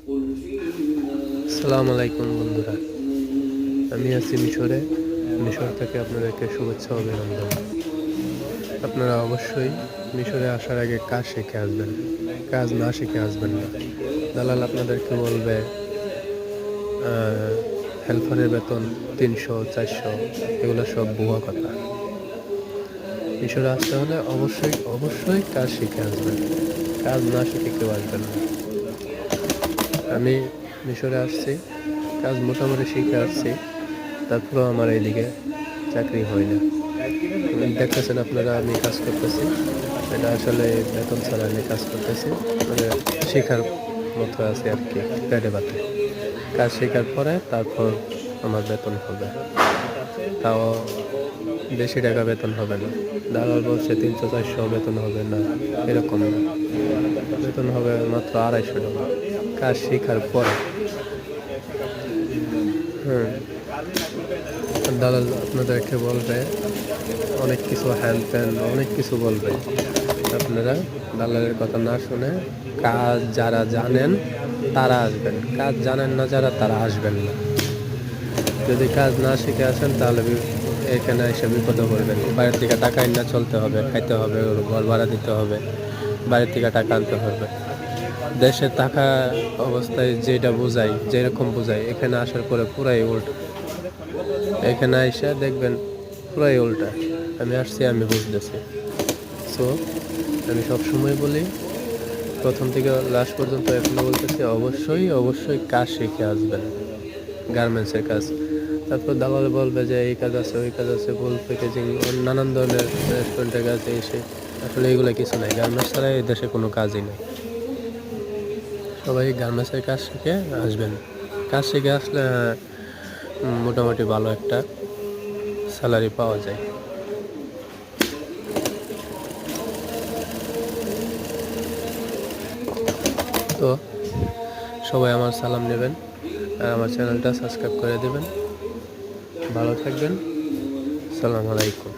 আসসালামু আলাইকুম বন্ধুরা, আমি আছি মিশরে। মিশর থেকে আপনাদেরকে শুভেচ্ছা ও অভিনন্দন। আপনারা অবশ্যই মিশরে আসার আগে কাজ শিখে আসবেন, কাজ না শিখে আসবেন না। দালাল আপনাদেরকে বলবে হেল্পারের বেতন 300-400, এগুলো সব ভুয়া কথা। মিশরে আসতে হলে অবশ্যই অবশ্যই কাজ শিখে আসবেন, কাজ না শিখে কেউ আসবেন না। আমি মিশরে আসছি, কাজ মোটামুটি শিখে আসছি, তারপরেও আমার এইদিকে চাকরি হয় না। দেখতেছেন আপনারা, আমি কাজ করতেছি, এটা আসলে বেতন ছাড়া আমি কাজ করতেছি, মানে শেখার মতো আছে আর কি, পেটে পাতে। কাজ শেখার পরে তারপর আমার বেতন হবে, তাও বেশি টাকা বেতন হবে না। দালাল বলছে 300-400 বেতন হবে, না এরকম না, বেতন হবে মাত্র 250 টাকা কাজ শেখার পরে। দালাল আপনাদেরকে বলবে অনেক কিছু, হ্যান ত্যান অনেক কিছু বলবে। আপনারা দালালের কথা না শুনে কাজ যারা জানেন তারা আসবেন, কাজ জানেন না যারা তারা আসবেন না। যদি কাজ না শিখে আসেন তাহলে এখানে এসে বিপদে পড়বেন। বাইরের থেকে টাকা না চলতে হবে, খাইতে হবে, ঘর ভাড়া দিতে হবে, বাইরের থেকে টাকা আনতে হবে। দেশে থাকা অবস্থায় যেটা বোঝাই, যেরকম বোঝাই, এখানে আসার পরে পুরাই উল্টা। এখানে এসে দেখবেন পুরাই উল্টা। আমি আসছি, আমি বুঝতেছি। সো আমি সবসময় বলি, প্রথম থেকে লাস্ট পর্যন্ত এখনো বলতেছি, অবশ্যই অবশ্যই কাজ শিখে আসবেন, গার্মেন্টসের কাজ। তারপর দালাল বলবে যে এই কাজ আছে, ওই কাজ আছে, ফুল প্যাকেজিং, নানান ধরনের রেস্টুরেন্টের কাছে এসে। আসলে এগুলো কিছু নাই, গার্মেন্টস ছাড়া এই দেশে কোনো কাজই নেই। সবাই গার্মেন্টসের কাজ শিখে আসবেন। কাজ শিখে আসলে মোটামুটি ভালো একটা স্যালারি পাওয়া যায়। তো সবাই আমার সালাম নেবেন আর আমার চ্যানেলটা সাবস্ক্রাইব করে দেবেন। ভালো থাকবেন। আসসালামু আলাইকুম।